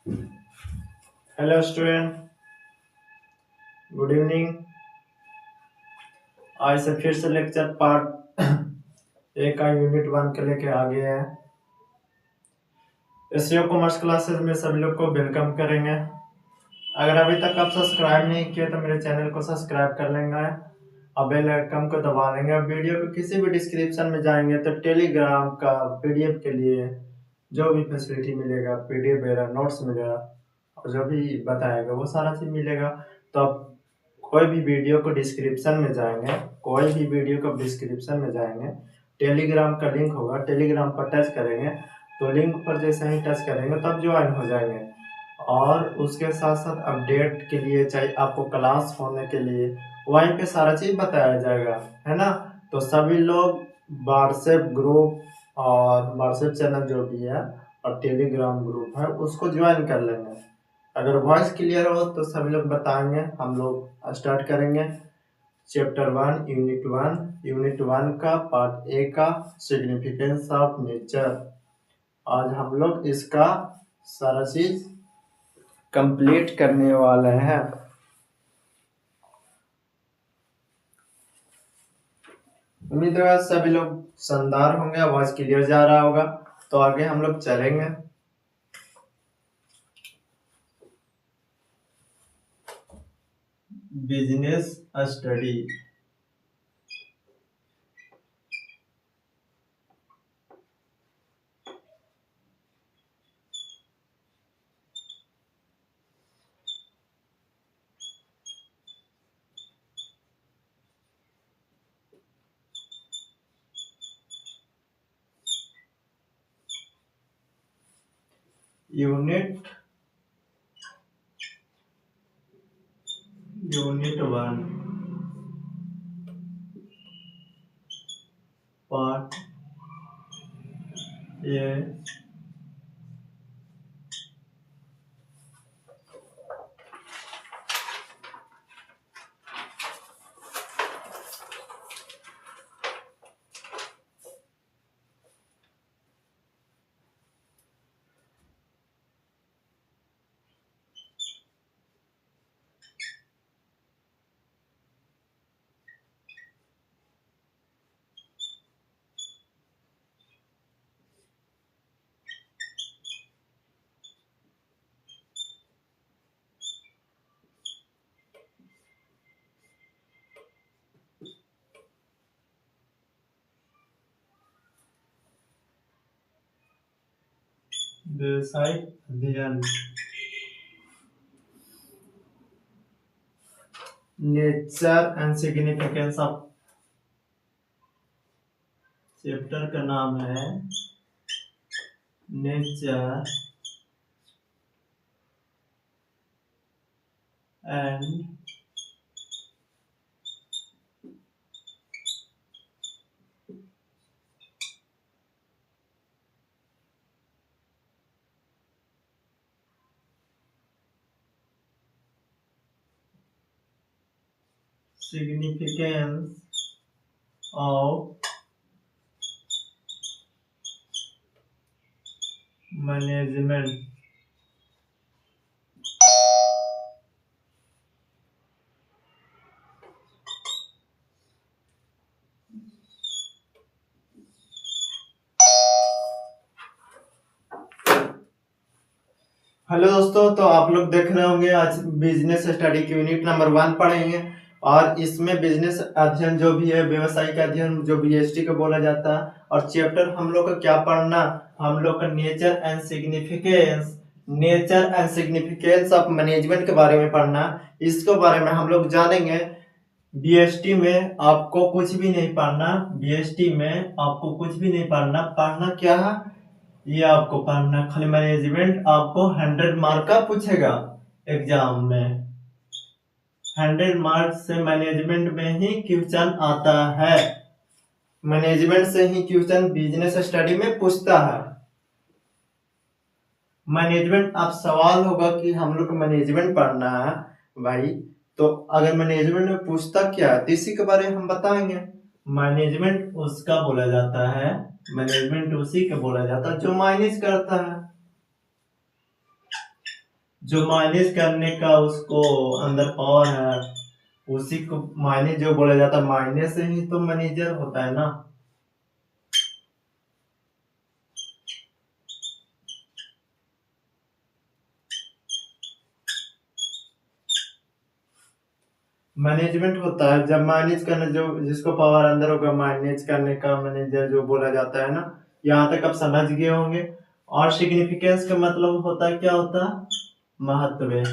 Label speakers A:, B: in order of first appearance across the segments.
A: Hello student, good evening. आज से फिर से लेक्चर पार्ट ए का यूनिट 1 के लेके आ गए हैं। एसईओ कॉमर्स क्लासेस में सभी लोग को वेलकम करेंगे। अगर अभी तक आप सब्सक्राइब नहीं किए तो मेरे चैनल को सब्सक्राइब कर लेंगे और बेल आइकन को दबा लेंगे। वीडियो को किसी भी डिस्क्रिप्शन में जाएंगे तो टेलीग्राम का पीडीएफ के लिए जो भी फैसिलिटी मिलेगा, पीडीएफ वगैरह, नोट्स मिलेगा और जो भी बताएगा वो सारा चीज मिलेगा। तो आप कोई भी वीडियो को डिस्क्रिप्शन में जाएंगे, टेलीग्राम का लिंक होगा, टेलीग्राम पर टच करेंगे तो लिंक पर जैसे ही टच करेंगे तब ज्वाइन हो जाएंगे। और उसके साथ साथ अपडेट के लिए, चाहे आपको क्लास होने के लिए, वहीं पे सारा चीज बताया जाएगा, है ना। तो सभी लोग व्हाट्सएप ग्रुप और व्हाट्सएप चैनल जो भी है और टेलीग्राम ग्रुप है उसको ज्वाइन कर लेंगे। अगर वॉइस क्लियर हो तो सभी लोग बताएंगे, हम लोग स्टार्ट करेंगे। चैप्टर 1 यूनिट 1 का पार्ट ए का सिग्निफिकेंस ऑफ नेचर। आज हम लोग इसका सारा चीज कंप्लीट करने वाले हैं। उम्मीद है सभी लोग शानदार होंगे, आवाज क्लियर जा रहा होगा। तो आगे हम लोग चलेंगे। Business study. Unit 1 part A. व्यावसायिक अध्ययन। Nature and significance of. Chapter का नाम है nature and significance of management। Hello दोस्तों, तो आप लोग देख रहे होंगे आज बिजनेस स्टडी की यूनिट नंबर 1 पढ़ेंगे। और इसमें बिजनेस अध्ययन जो भी है, व्यवसायिक अध्ययन जो बीएसटी को बोला जाता है। और चैप्टर हम लोग का क्या पढ़ना, हम लोग का nature and significance of management के बारे में पढ़ना। इसके बारे में हम लोग जानेंगे। बीएसटी में आपको कुछ भी नहीं पढ़ना, पढ़ना क्या है ये आपको पढ़ना, खाली मैनेजमेंट आपको 100 मार्क का पूछेगा एग्जाम में। 100 मार्क से मैनेजमेंट में ही क्वेश्चन आता है, मैनेजमेंट से ही क्वेश्चन बिजनेस स्टडी में पूछता है। मैनेजमेंट आप सवाल होगा कि हम लोग को मैनेजमेंट पढ़ना है भाई, तो अगर मैनेजमेंट में पूछता क्या है तो इसी के बारे में हम बताएंगे। मैनेजमेंट उसका बोला जाता है, मैनेजमेंट उसी का बोला जाता है जो मैनेज करता है। जो मैनेज करने का उसको अंदर पावर है, उसी को मैनेज जो बोला जाता है, मायने से ही तो मैनेजर होता है ना। मैनेजमेंट होता है जब मैनेज करने, जो जिसको पावर अंदर होगा मैनेज करने का, मैनेजर जो बोला जाता है ना। यहाँ तक आप समझ गए होंगे। और सिग्निफिकेंस का मतलब होता है, क्या होता है, महत्व।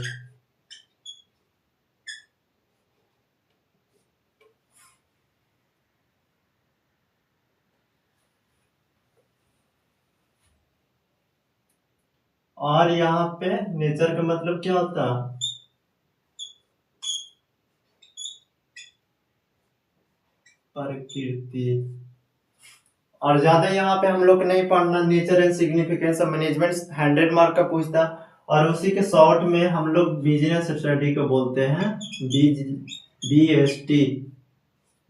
A: और यहाँ पे नेचर का मतलब क्या होता है, प्रकृति। और ज्यादा यहाँ पे हम लोग नहीं पढ़ना, nature and significance of management 100 mark का पूछता। और उसी के शॉर्ट में हम लोग बिजनेस स्टडी को बोलते हैं, BST,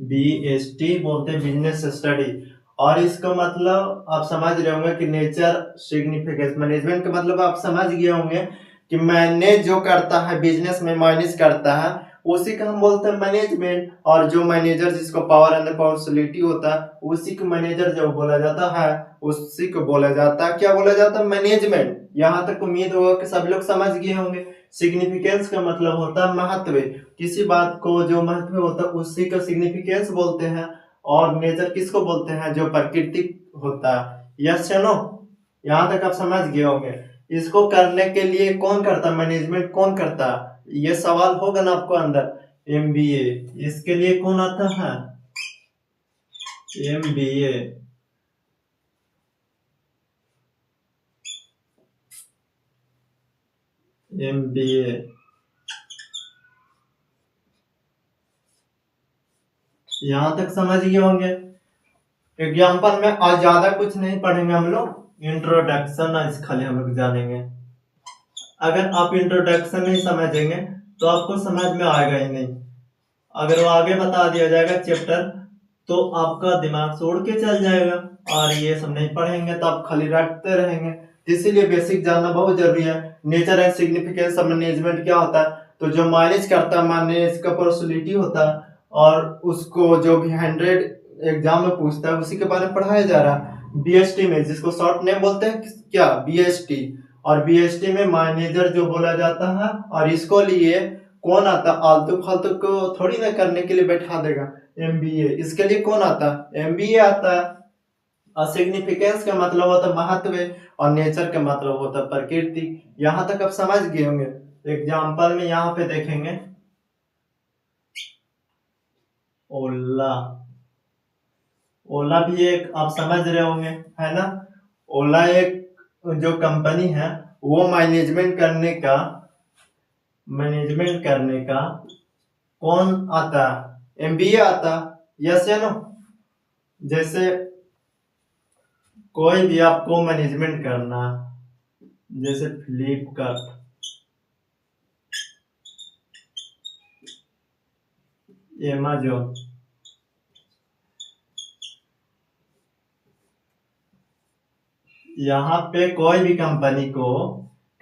A: BST बोलते हैं, बिजनेस स्टडी। और इसका मतलब आप समझ रहे होंगे कि नेचर सिग्निफिकेंस मैनेजमेंट का मतलब आप समझ गए होंगे कि मैनेज जो करता है बिजनेस में, मैनेज करता है, उसी का हम बोलते हैं मैनेजमेंट। और जो मैनेजर जिसको पावर एंड पावर्सलिटी होता है, उसी को मैनेजर जो बोला जाता है, उसी को बोला जाता है, क्या बोला जाता है, मैनेजमेंट। यहाँ तक उम्मीद होगा कि सब लोग समझ गए होंगे। सिग्निफिकेंस का मतलब होता है महत्व। किसी बात को जो महत्व होता है उसी का सिग्निफिकेंस बोलते हैं। और नेचर किसको बोलते हैं, जो प्राकृतिक होता है। यस या नो, यहाँ तक आप समझ गए होंगे। इसको करने के लिए कौन करता है, मैनेजमेंट कौन करता है, ये सवाल होगा ना आपको अंदर। MBA, इसके लिए कौन आता है, MBA। MBA, यहाँ तक समझ गए होंगे। एग्जाम्पल में आज ज्यादा कुछ नहीं पढ़ेंगे हम लोग, इंट्रोडक्शन आज खाली हम लोग जानेंगे। अगर आप इंट्रोडक्शन नहीं समझेंगे तो आपको समझ में आएगा ही नहीं। अगर वो आगे बता दिया जाएगा चैप्टर, तो आपका दिमाग से उड़ के चल जाएगा। और ये सब नहीं पढ़ेंगे तो आप खाली रटते रहेंगे। इसीलिए बेसिक जानना बहुत जरूरी है। Nature and significance of management क्या होता है, तो जो मैनेज करता है, मैनेज का पर्सनैलिटी होता है, और उसको जो भी 100 एग्जाम में पूछता है उसी के बारे में पढ़ाया जा रहा है। BST में, जिसको शॉर्ट नेम बोलते हैं क्या, BST। और BST में मैनेजर जो बोला जाता है, और इसको लिए कौन आता, आलतू फालतू को थोड़ी ना करने के लिए बैठा देगा, MBA। इसके लिए कौन आता, MBA आता है। और सिग्निफिकेंस का मतलब होता है महत्व, और नेचर का मतलब होता है प्रकृति। यहाँ तक आप समझ गए होंगे। एग्जाम्पल में यहाँ पे देखेंगे, ओला। ओला भी एक आप समझ रहे होंगे, है ना। ओला एक जो कंपनी है, वो मैनेजमेंट करने का कौन आता, MBA आता। यस या नो। जैसे कोई भी आपको मैनेजमेंट करना, जैसे फ्लिपकार्ट, Amazon, यहाँ पे कोई भी कंपनी को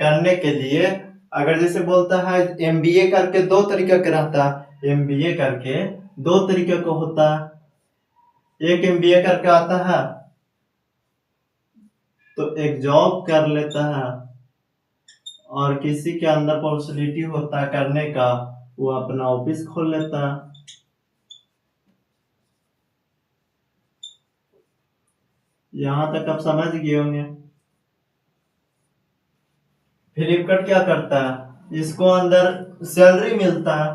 A: करने के लिए, अगर जैसे बोलता है MBA करके दो तरीका का रहता है, MBA करके दो तरीके का होता है। एक MBA करके आता है तो एक जॉब कर लेता है, और किसी के अंदर पॉसिबिलिटी होता है करने का, वो अपना ऑफिस खोल लेता है। यहाँ तक आप समझ गए होंगे। फ्लिपकार्ट क्या करता है, इसको अंदर सैलरी मिलता है,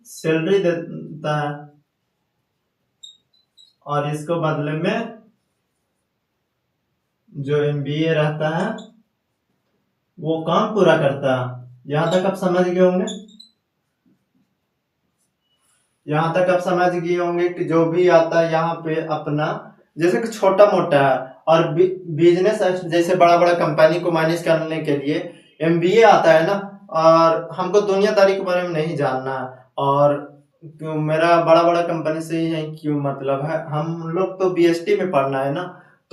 A: सैलरी देता है, और इसको बदले में जो MBA रहता है वो काम पूरा करता है। यहाँ तक आप समझ गए होंगे। यहाँ तक आप समझ गए होंगे कि जो भी आता है यहाँ पे अपना, जैसे कि छोटा मोटा है, और बिजनेस जैसे बड़ा बड़ा कंपनी को मैनेज करने के लिए MBA आता है ना। और हमको दुनियादारी के बारे में नहीं जानना है, और मेरा बड़ा बड़ा कंपनी से ही है, क्यों मतलब है, हम लोग तो BST में पढ़ना है ना।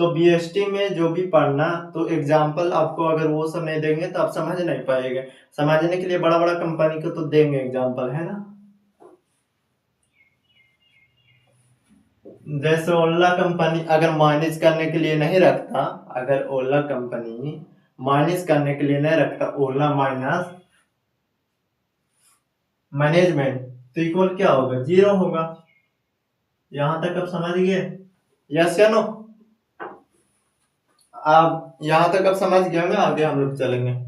A: तो बीएसटी में जो भी पढ़ना, तो एग्जाम्पल आपको अगर वो सब नहीं देंगे तो आप समझ नहीं पाएंगे। समझने के लिए बड़ा बड़ा कंपनी को तो देंगे एग्जाम्पल, है ना। जैसे ओला कंपनी अगर मैनेज करने के लिए नहीं रखता, अगर ओला कंपनी मैनेज करने के लिए नहीं रखता, ओला माइनस मैनेजमेंट, तो इक्वल क्या होगा, 0 होगा। यहां तक आप समझ गए, यस या नो। आप यहां तक आप समझ गए होंगे, आगे हम लोग चलेंगे।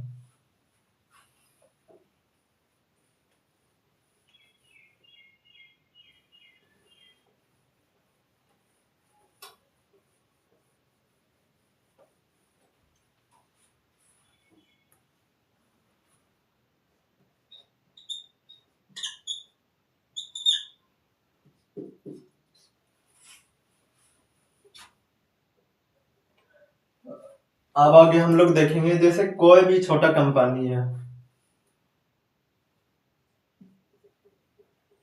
A: अब आगे हम लोग देखेंगे, जैसे कोई भी छोटा कंपनी है,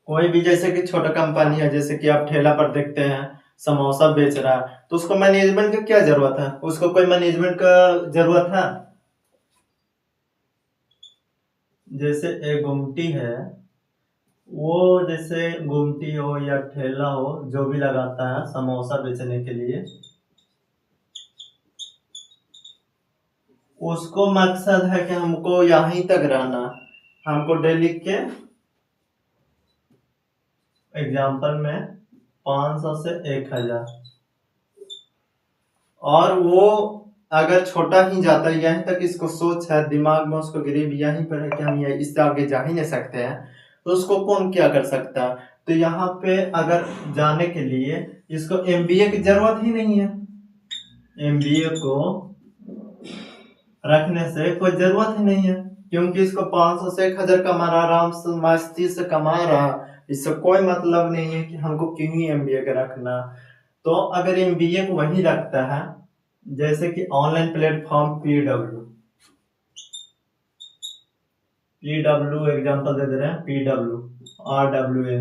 A: कोई भी जैसे कि छोटा कंपनी है, जैसे कि आप ठेला पर देखते हैं समोसा बेच रहा है, तो उसको मैनेजमेंट की क्या जरूरत है, उसको कोई मैनेजमेंट का जरूरत है। जैसे एक गुमटी है, वो जैसे गुमटी हो या ठेला हो, जो भी लगाता है समोसा बेचने के लिए, उसको मकसद है कि हमको यहीं तक रहना, हमको डेली के एग्जाम्पल में 500 से 1000, और वो अगर छोटा ही जाता है यहीं तक, इसको सोच है दिमाग में, उसको गरीब यहीं पर है कि हम ये इससे आगे जा ही नहीं सकते हैं, तो उसको कौन क्या कर सकता है। तो यहाँ पे अगर जाने के लिए इसको एमबीए की जरूरत ही नहीं है, एमबीए को रखने से कोई जरूरत ही नहीं है, क्योंकि इसको 500 से 1000 कमा रहा, आराम से मस्ती से कमा रहा, इससे कोई मतलब नहीं है कि हमको क्यों ही एमबीए का रखना। तो अगर एमबीए को वही रखता है, जैसे कि online platform PW, PW example दे दे रहे हैं, पीडब्ल्यू आरडब्ल्यू,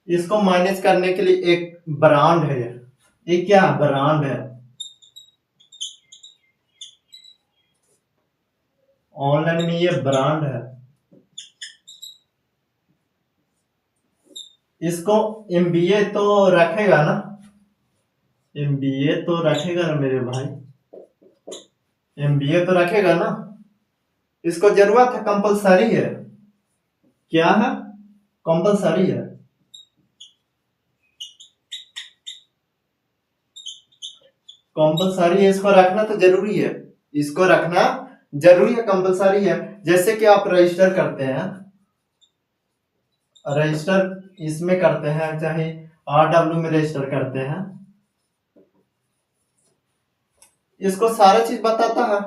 A: इसको मैनेज करने के लिए एक ब्रांड है, ये क्या ब्रांड है, ऑनलाइन में ये ब्रांड है। इसको एमबीए तो रखेगा ना, एमबीए तो रखेगा ना मेरे भाई, एमबीए तो रखेगा ना, इसको जरूरत है, कंपलसरी है, क्या है, कंपलसरी है, कंपलसरी है, इसको रखना तो जरूरी है, इसको रखना जरूरी है, कंपलसरी है। जैसे कि आप रजिस्टर करते हैं, रजिस्टर इसमें करते हैं, चाहे आरडब्ल्यू में रजिस्टर करते हैं, इसको सारा चीज बताता है,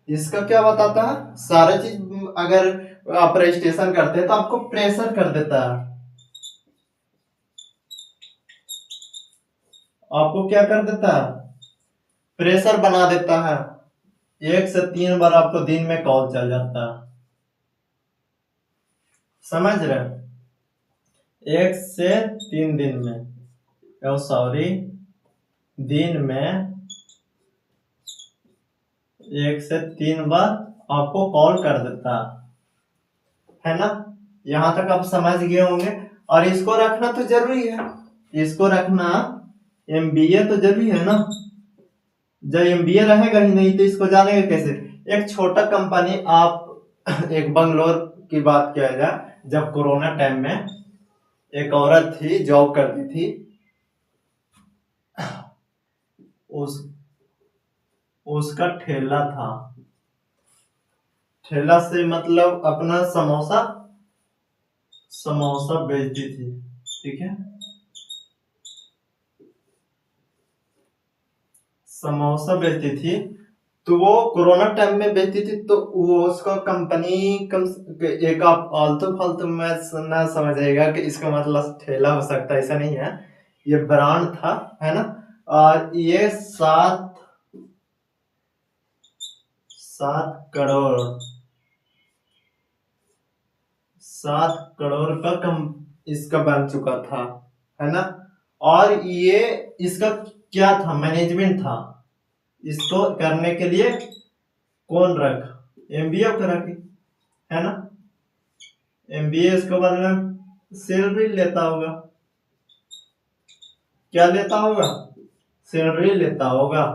A: इसका क्या बताता है, सारा चीज। अगर आप रजिस्ट्रेशन करते हैं तो आपको प्रेशर कर देता है, आपको क्या कर देता है, प्रेशर बना देता है, 1 से 3 बार आपको दिन में कॉल चल जाता है, समझ रहे, 1 से 3 दिन में, सॉरी, दिन में 1 से 3 बार आपको कॉल कर देता है ना। यहां तक आप समझ गए होंगे। और इसको रखना तो जरूरी है, इसको रखना एमबीए तो जरूरी है ना, जब एमबीए रहेगा ही नहीं तो इसको जानेगा कैसे। एक छोटा कंपनी, आप एक बंगलोर की बात किया जाए, जब कोरोना टाइम में एक औरत थी, जॉब करती थी, उस उसका ठेला था, ठेला से मतलब अपना समोसा समोसा बेचती थी, ठीक है, समोसा बेचती थी, तो वो कोरोना टाइम में बेचती थी, तो वो उसका कंपनी कम, एक आप आलतू फालतू में ना समझेगा कि इसका मतलब ठेला हो सकता है, ऐसा नहीं है, ये ब्रांड था, है ना। और ये 7 करोड़ 7 करोड़ का कम इसका बन चुका था, है ना। और ये इसका क्या था, मैनेजमेंट था। इसको करने के लिए कौन रखा, एमबीए करा के, है ना। एमबीए इसके बाद में सैलरी लेता होगा, क्या लेता होगा, सैलरी लेता होगा।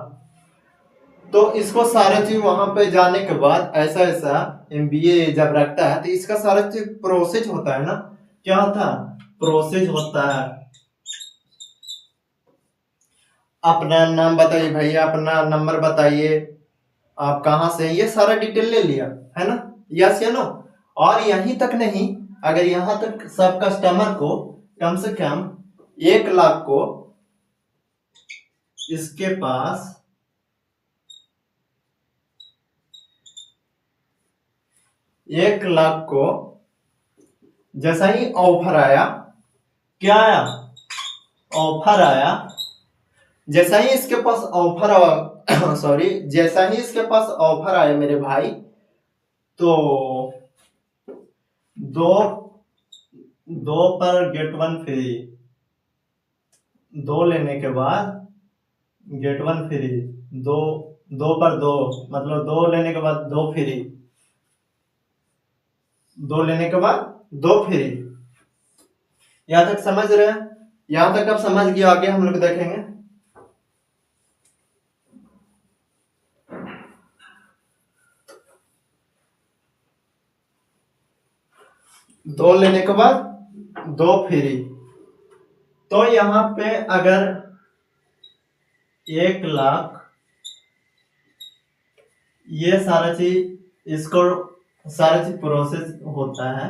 A: तो इसको सारा चीज वहां पे जाने के बाद ऐसा ऐसा एमबीए जब रखता है तो इसका सारा चीज प्रोसेस होता है ना, क्या होता है, प्रोसेस होता है। अपना नाम बताइए भैया, अपना नंबर बताइए, आप कहाँ से हैं, ये सारा डिटेल ले लिया, है ना, यस या नो। और यहीं तक नहीं, अगर यहाँ तक सब कस्टमर को कम से कम 1 लाख को इसके पास 1 लाख को जैसा ही ऑफर आया, क्या आया, ऑफर आया, जैसा ही इसके पास ऑफर सॉरी, जैसा ही इसके पास ऑफर आया मेरे भाई, तो दो दो पर गेट वन फ्री, दो लेने के बाद गेट वन फ्री, दो दो पर दो, मतलब दो लेने के बाद दो फ्री, दो लेने के बाद दो फ्री। यहां तक समझ रहे हैं, यहां तक आप समझ गए, आगे हम लोग देखेंगे। दो लेने के बाद दो फ्री, तो यहां पे अगर 1 लाख, ये सारा चीज, इसको सारा चीज प्रोसेस होता है,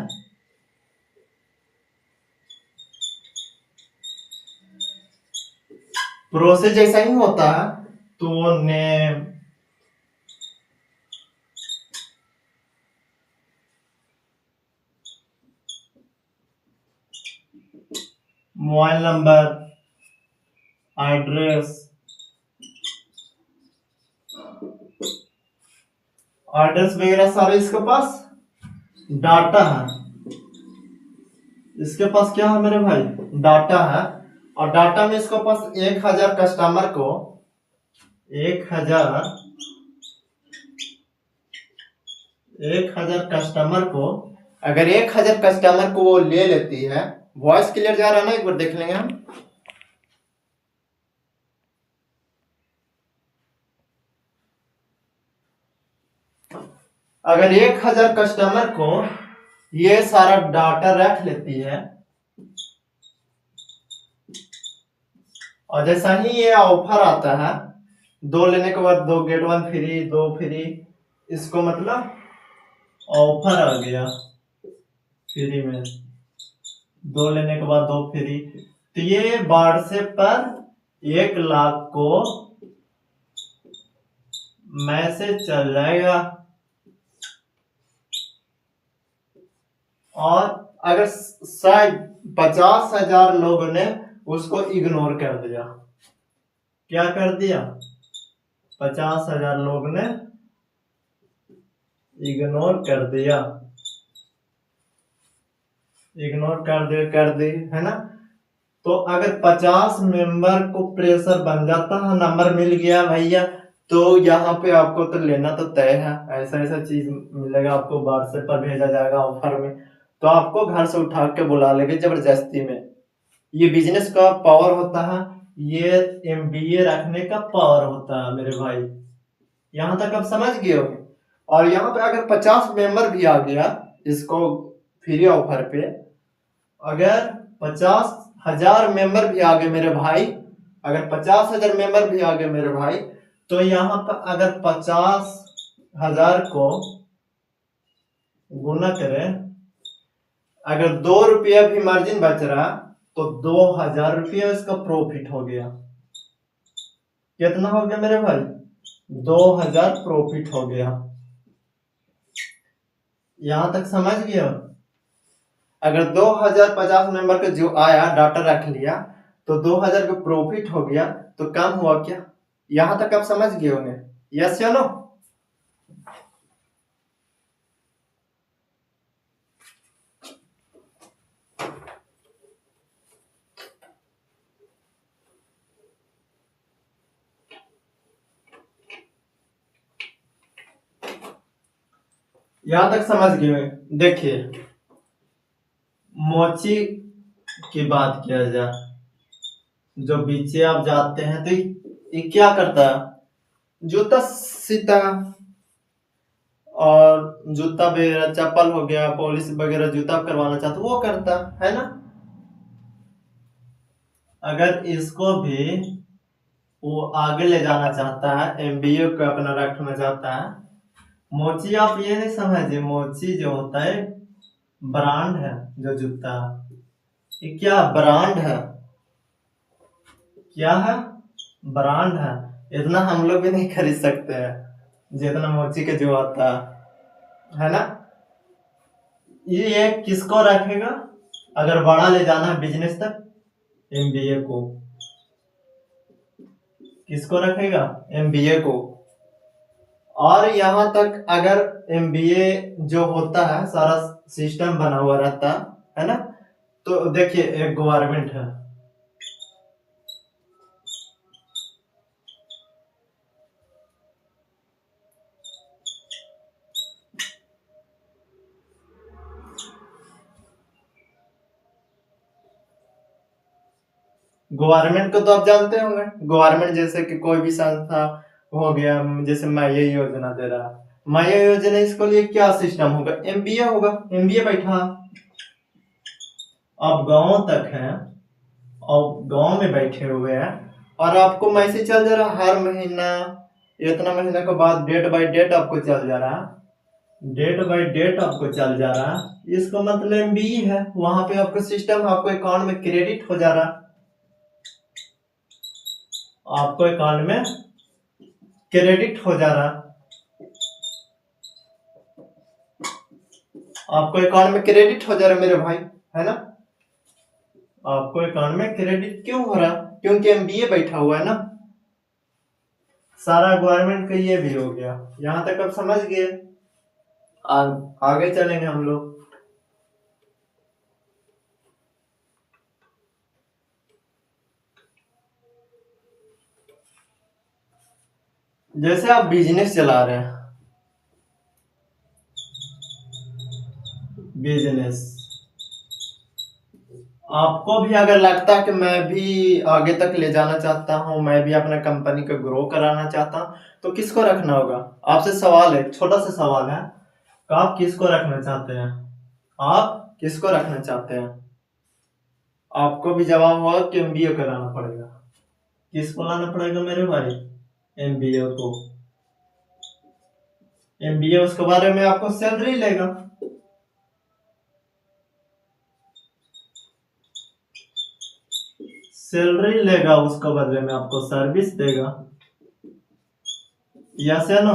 A: प्रोसेस जैसा ही होता है, तो name, mobile number, address, address वगैरह सारे इसके पास डाटा है, इसके पास क्या है मेरे भाई, डाटा है। और डाटा में इसके पास 1,000 कस्टमर को, 1,000 कस्टमर को, अगर 1,000 कस्टमर को वो ले लेती है, वॉइस क्लियर जा रहा है ना, एक बार देख लेंगे हम। अगर 1,000 कस्टमर को ये सारा डाटा रख लेती है, और जैसा ही ये ऑफर आता है, दो लेने के बाद दो गेट वन फ्री, दो फ्री, इसको मतलब ऑफर आ गया फ्री में, दो लेने के बाद दो फ्री, तो ये व्हाट्सएप पर 1 लाख को मैसेज चल जाएगा। और अगर शायद 50,000 लोगों ने उसको इग्नोर कर दिया, क्या कर दिया, 50,000 लोग ने इग्नोर कर दिया, इग्नोर कर दी, है ना। तो अगर 50 मेंबर को प्रेशर बन जाता है, नंबर मिल गया भैया, तो यहाँ पे आपको तो लेना तो तय है, ऐसा ऐसा चीज मिलेगा आपको, व्हाट्सएप पर भेजा जाएगा ऑफर में, तो आपको घर से उठा के बुला लेंगे जबरदस्ती में। ये बिजनेस का पावर होता है, ये एमबीए रखने का पावर होता है मेरे भाई, यहां तक आप समझ गए हो। और यहाँ पे अगर 50 मेंबर भी आ गया इसको फ्री ऑफर पे, अगर 50,000 मेंबर भी आ गए मेरे भाई, अगर 50,000 मेंबर भी आ गए मेरे भाई, तो यहाँ पर अगर 50,000 को गुना करें, अगर 2 रुपया भी मार्जिन बच रहा, तो 2,000 रुपया इसका प्रॉफिट हो गया। कितना हो गया मेरे भाई, 2,000 प्रॉफिट हो गया। यहां तक समझ गया। अगर 2,000 50 मेंबर का जो आया डाटा रख लिया, तो 2,000 का प्रॉफिट हो गया, तो काम हुआ क्या, यहां तक आप समझ गए होंगे, यस या नो। यहाँ तक समझ गए। देखिए, मोची की बात किया जाए, जो बीचे आप जाते हैं तो ये क्या करता है, जूता सीता और जूता वगैरह, चप्पल हो गया, पॉलिश वगैरह जूता करवाना चाहता वो करता है ना। अगर इसको भी वो आगे ले जाना चाहता है, एमबीए को अपना रखना चाहता है, मोची आप ये नहीं समझिए, मोची जो होता है ब्रांड है, जो जूता ये क्या ब्रांड है, क्या है, ब्रांड है। इतना हम लोग भी नहीं खरीद सकते हैं जितना मोची के जो आता है ना। ये किसको रखेगा, अगर बड़ा ले जाना है बिजनेस तक, एमबीए को। किसको रखेगा, एमबीए को। और यहाँ तक अगर एमबीए जो होता है सारा सिस्टम बना हुआ रहता है ना, तो देखिए एक गवर्नमेंट है, गवर्नमेंट को तो आप जानते होंगे। गवर्नमेंट जैसे कि कोई भी संस्था हो गया, जैसे माया योजना दे रहा, माया योजना, इसके लिए क्या सिस्टम होगा, एमबीए होगा, एमबीए बैठा। आप गांव तक हैं और गांव में बैठे हुए हैं और आपको मैसेज चल जा रहा हर महीना, इतना महीने के बाद डेट बाय डेट आपको चल जा रहा, डेट बाय डेट आपको चल जा रहा, इसका मतलब एमबीए है। वहां पे आपका सिस्टम आपको अकाउंट में क्रेडिट हो जा रहा, आपको अकाउंट में क्रेडिट हो जा रहा, आपको अकाउंट में क्रेडिट हो जा रहा मेरे भाई, है ना। आपको अकाउंट में क्रेडिट क्यों हो रहा, क्योंकि एमबीए बैठा हुआ है ना। सारा गवर्नमेंट का ये भी हो गया। यहां तक अब समझ गए, आगे चलेंगे हम लोग। जैसे आप बिजनेस चला रहे हैं, बिजनेस आपको भी अगर लगता है कि मैं भी आगे तक ले जाना चाहता हूं, मैं भी अपना कंपनी को ग्रो कराना चाहता हूं, तो किसको रखना होगा। आपसे सवाल है, छोटा सा सवाल है कि आप किसको रखना चाहते हैं, आप किसको रखना चाहते हैं। आपको भी जवाब होगा कि एमबीए कराना पड़ेगा। किसको लाना पड़ेगा मेरे भाई, एमबीए को। एमबीए उसके बारे में आपको सैलरी लेगा, सैलरी लेगा, उसके बदले में आपको सर्विस देगा, यस या नो।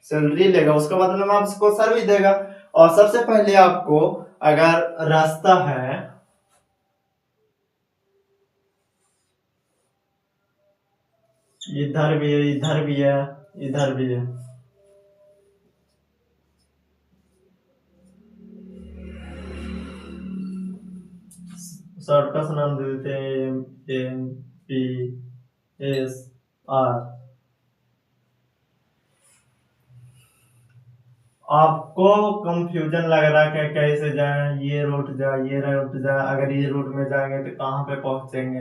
A: सैलरी लेगा, उसके बदले में आपको सर्विस देगा। और सबसे पहले आपको अगर रास्ता है, इधर भी है, इधर भी है, इधर भी है, शॉर्ट का नाम दे देते हैं एम पी एस आर। आपको कंफ्यूजन लग रहा है कि कैसे जाए, ये रूट जाए, ये रूट जाए, अगर ये रूट में जाएंगे तो कहाँ पे पहुंचेंगे,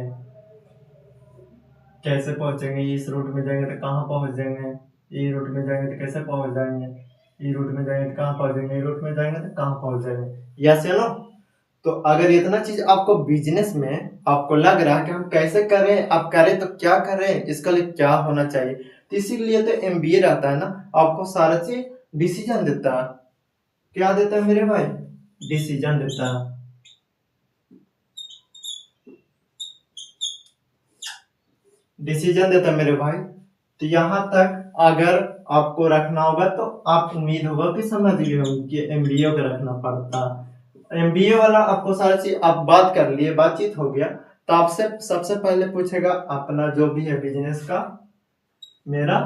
A: कैसे पहुंचेंगे, इस रूट में जाएंगे तो कहाँ पहुंच जाएंगे, ये रूट में जाएंगे तो कैसे पहुंच जाएंगे, ये रूट में जाएंगे तो कहाँ पहुंचेंगे, ये रूट में जाएंगे तो कहाँ पहुंच जाएंगे, यस या नो। तो अगर इतना चीज आपको बिजनेस में आपको लग रहा है कि हम कैसे करें, आप करें तो क्या करें, इसके लिए क्या होना चाहिए, तो इसीलिए तो एमबीए रहता है ना, आपको सारा चीज डिसीजन देता है। क्या देता है मेरे भाई, डिसीजन देता है, डिसीजन देता है मेरे भाई। तो यहाँ तक अगर आपको रखना होगा तो आप उम्मीद होगा कि समझ गए हो कि एमबीए को रखना पड़ता। एमबीए वाला आपको सारा चीज आप बात कर लिए, बातचीत हो गया, तो आपसे सबसे पहले पूछेगा अपना जो भी है बिजनेस का मेरा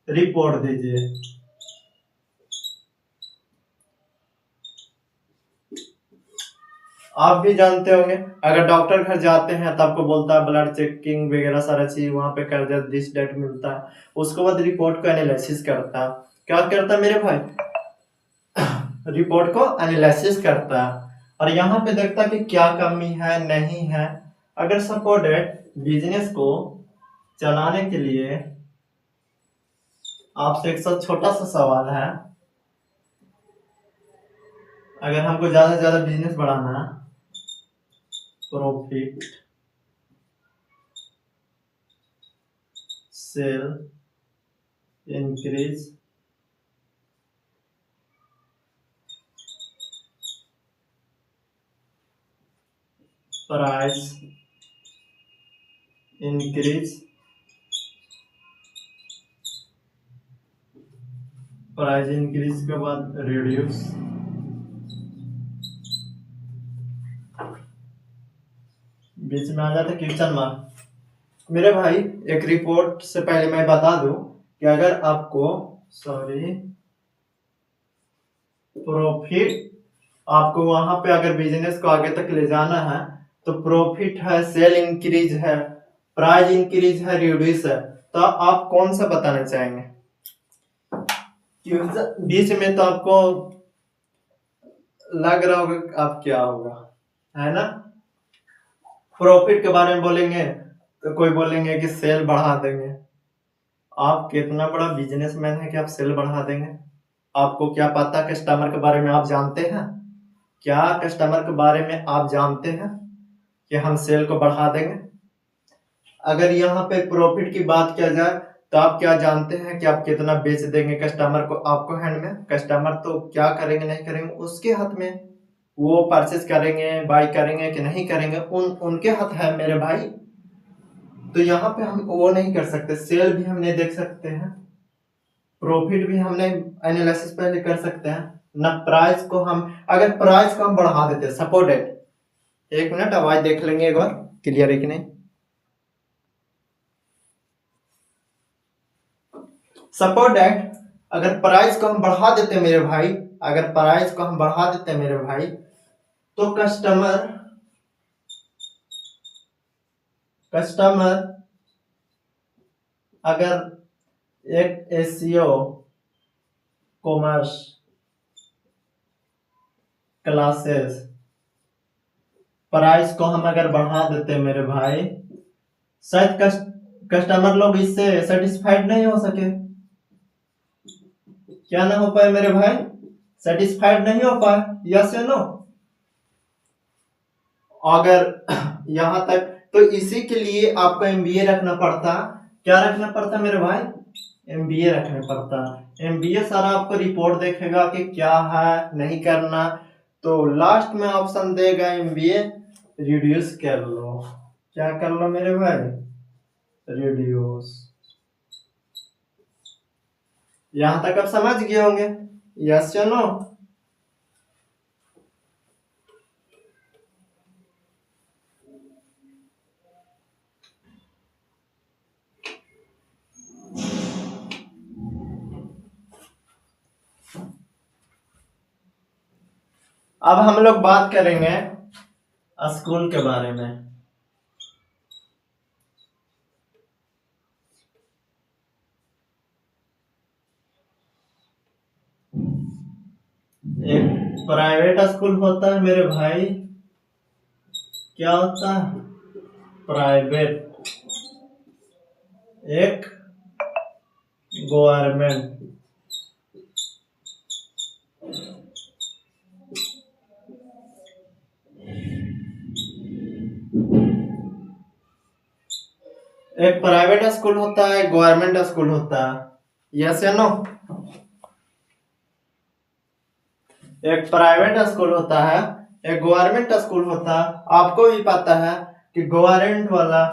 A: रिपोर्ट दीजिए। आप भी जानते होंगे, अगर डॉक्टर घर जाते हैं तो आपको बोलता है ब्लड चेकिंग वगैरह सारा चीज वहां पे कर दिया, दिस डेट मिलता है, उसके बाद रिपोर्ट का एनालिसिस करता है क्या करता है मेरे भाई, रिपोर्ट को एनालिसिस करता है और यहाँ पे देखता है कि क्या कमी है नहीं है। अगर सपोर्टेड बिजनेस को चलाने के लिए आपसे एक छोटा सा सवाल है, अगर हमको ज्यादा से ज्यादा बिजनेस बढ़ाना है, profit, sale increase, price increase, price increase के बाद रिड्यूस, बीच में आ जाता है क्वेश्चन मार्क। मेरे भाई एक रिपोर्ट से पहले मैं बता दूं कि अगर आपको प्रॉफिट, आपको वहां पे अगर बिजनेस को आगे तक ले जाना है तो प्रॉफिट है, सेल इंक्रीज है, प्राइस इंक्रीज है, रिड्यूस है, तो आप कौन सा बताना चाहेंगे? बीच में तो आपको लग रहा होगा आप क्या होगा, है ना। प्रॉफिट के बारे में बोलेंगे तो कोई बोलेंगे कि सेल बढ़ा देंगे। आप कितना बड़ा बिजनेसमैन है कि आप सेल बढ़ा देंगे? आपको क्या पता कस्टमर के बारे में आप जानते हैं? क्या कस्टमर के बारे में आप जानते हैं कि हम सेल को बढ़ा देंगे? अगर यहाँ पे प्रॉफिट की बात किया जाए तो आप क्या जानते हैं कि आप कितना बेच देंगे कस्टमर को? आपको हैंड में, कस्टमर तो क्या करेंगे नहीं करेंगे उसके हाथ में, वो परचेस करेंगे बाय करेंगे कि नहीं करेंगे उनके हाथ है मेरे भाई। तो यहाँ पे हम वो नहीं कर सकते, सेल भी हम नहीं देख सकते हैं, प्रॉफिट भी हमने एनालिसिस पहले कर सकते हैं ना। प्राइस को हम, अगर प्राइस को हम बढ़ा देते सपोर्टेड, एक मिनट आवाज देख लेंगे एक बार क्लियर है कि नहीं। सपोर्टेड अगर प्राइस को हम बढ़ा देते मेरे भाई, अगर प्राइस को हम बढ़ा देते मेरे भाई, तो कस्टमर अगर एक एसईओ कॉमर्स क्लासेस प्राइस को हम अगर बढ़ा देते मेरे भाई, शायद कस्टमर लोग इससे सेटिस्फाइड नहीं हो सके। क्या ना हो पाए मेरे भाई, सेटिस्फाइड नहीं हो पाए, यस या नो। अगर यहां तक, तो इसी के लिए आपको एमबीए रखना पड़ता। क्या रखना पड़ता मेरे भाई? एमबीए रखना पड़ता। एमबीए सारा आपको रिपोर्ट देखेगा कि क्या है नहीं करना, तो लास्ट में ऑप्शन देगा एमबीए रिड्यूस कर लो। क्या कर लो मेरे भाई? रिड्यूस। यहां तक आप समझ गए होंगे, यस या नो। अब हम लोग बात करेंगे स्कूल के बारे में। एक प्राइवेट स्कूल होता है मेरे भाई, क्या होता है? प्राइवेट। एक गवर्नमेंट। एक प्राइवेट स्कूल होता है, गवर्नमेंट स्कूल होता है, यस या नो। एक प्राइवेट स्कूल होता है, एक गवर्नमेंट स्कूल होता है। आपको भी पता है कि गवर्नमेंट वाला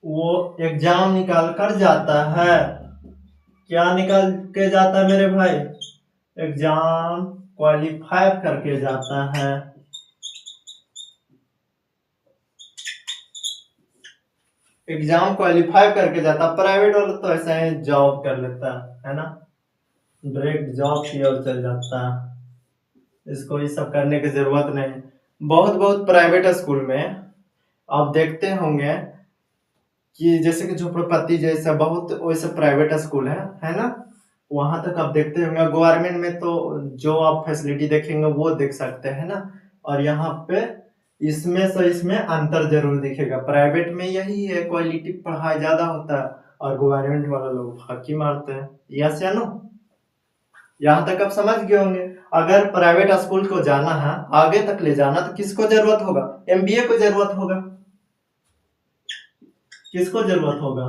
A: वो एग्जाम निकाल कर जाता है। क्या निकाल के जाता है मेरे भाई? एग्जाम क्वालिफाई करके जाता है। एग्जाम क्वालिफाई करके जाता। प्राइवेट वाला तो ऐसा ही जॉब कर लेता है ना, डायरेक्ट जॉब की ओर चल जाता है, इसको ये सब करने की जरूरत नहीं। बहुत बहुत प्राइवेट स्कूल में आप देखते होंगे कि जैसे कि झोपड़पट्टी जैसा बहुत वैसे प्राइवेट स्कूल है ना। वहां तक आप देखते होंगे। गवर्नमेंट में तो जो आप फैसिलिटी देखेंगे वो देख सकते हैं ना, और यहाँ पे इसमें से इसमें अंतर जरूर दिखेगा। प्राइवेट में यही है, क्वालिटी पढ़ाई ज्यादा होता है और गवर्नमेंट वाला लोग फाकी मारते हैं। यस या नो? यहाँ तक आप समझ गए होंगे। अगर प्राइवेट स्कूल को जाना है, आगे तक ले जाना, तो किसको जरूरत होगा? एमबीए को जरूरत होगा। किसको जरूरत होगा?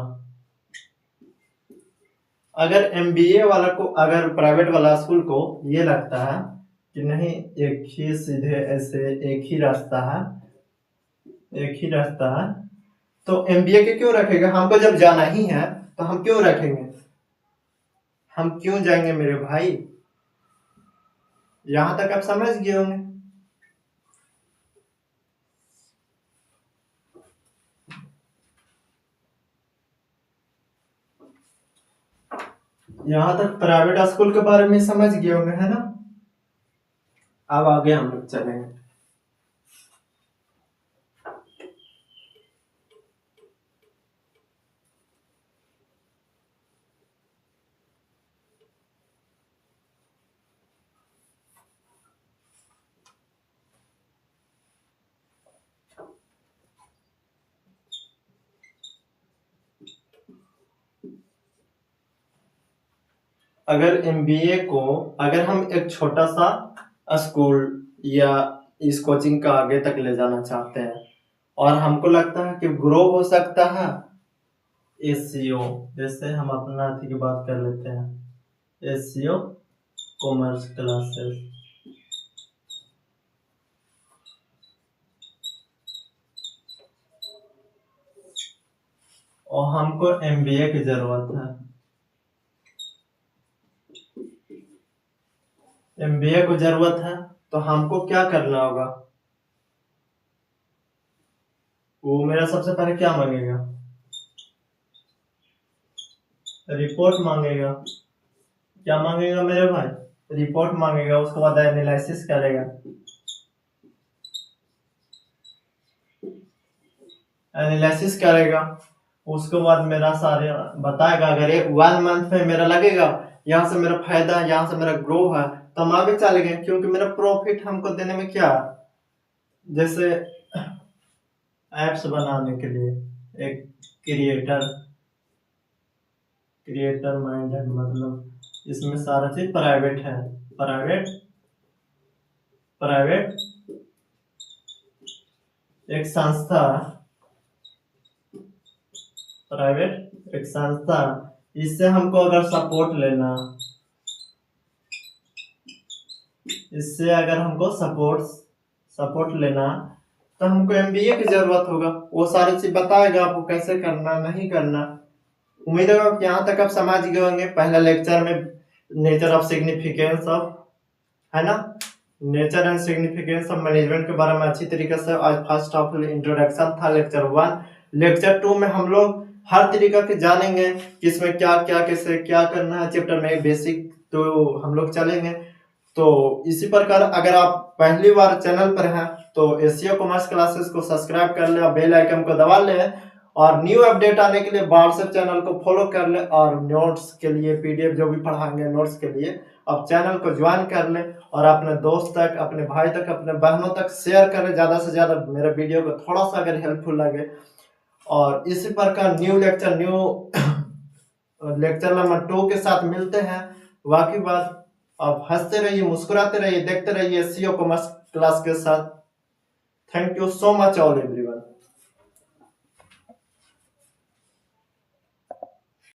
A: अगर एमबीए वाला को, अगर प्राइवेट वाला स्कूल को ये लगता है कि नहीं, एक ही सीधे ऐसे एक ही रास्ता है, एक ही रास्ता है, तो एमबीए के क्यों रखेगा? हमको जब जाना ही है तो हम क्यों रखेंगे? हम क्यों जाएंगे मेरे भाई? यहां तक आप समझ गए होंगे। यहां तक प्राइवेट स्कूल के बारे में समझ गए होंगे, है ना? अब आगे हम लोग चलेंगे। अगर एमबीए को, अगर हम एक छोटा सा स्कूल या इस कोचिंग का आगे तक ले जाना चाहते हैं और हमको लगता है कि ग्रो हो सकता है, एससीओ, जैसे हम अपना अथी की बात कर लेते हैं, एससीओ कॉमर्स क्लासेस, और हमको एमबीए की जरूरत है, एमबीए को जरूरत है, तो हमको क्या करना होगा? वो मेरा सबसे पहले क्या मांगेगा? रिपोर्ट मांगेगा। क्या मांगेगा मेरे भाई? रिपोर्ट मांगेगा। उसके बाद एनालिसिस करेगा, एनालिसिस करेगा। उसके बाद मेरा सारे बताएगा। अगर एक 1 मंथ में मेरा लगेगा, यहाँ से मेरा फायदा, यहाँ से मेरा ग्रो है, तो हम आगे चलेंगे, क्योंकि मेरा प्रॉफिट हमको देने में क्या, जैसे एप्स बनाने के लिए एक क्रिएटर, क्रिएटर माइंडेड, मतलब इसमें सारा चीज प्राइवेट है। प्राइवेट, प्राइवेट एक संस्था, प्राइवेट एक संस्था, इससे हमको अगर सपोर्ट लेना, इससे अगर हमको सपोर्ट लेना, तो हमको एमबीए की जरूरत होगा। वो सारी चीज बताएगा आपको कैसे करना, नहीं करना। उम्मीद है कि यहाँ तक आप समझ गए होंगे। पहला लेक्चर में नेचर ऑफ सिग्निफिकेंस ऑफ, है ना, nature and significance of management के बारे में अच्छी तरीके से आज फर्स्ट ऑफ इंट्रोडक्शन था, लेक्चर 1। लेक्चर 2 में हम लोग हर तरीका के जानेंगे कि इसमें क्या क्या कैसे क्या करना है। चैप्टर में बेसिक तो हम लोग चलेंगे। तो इसी प्रकार अगर आप पहली बार चैनल पर हैं तो एससीओ कॉमर्स क्लासेस को सब्सक्राइब कर ले और बेल आइकन को दबा ले, और न्यू अपडेट आने के लिए व्हाट्सएप चैनल को फॉलो कर ले, और नोट्स के लिए पीडीएफ जो भी पढ़ाएंगे नोट्स के लिए आप चैनल को ज्वाइन कर ले, और अपने दोस्त तक, अपने भाई तक, अपने बहनों तक शेयर करें ज़्यादा से ज़्यादा मेरे वीडियो को, थोड़ा सा अगर हेल्पफुल लगे। और इसी प्रकार न्यू लेक्चर नंबर 2 के साथ मिलते हैं। बाकी बात, आप हंसते रहिए, मुस्कुराते रहिए, देखते रहिए एससीओ कॉमर्स क्लास के साथ। Thank you so much all everyone.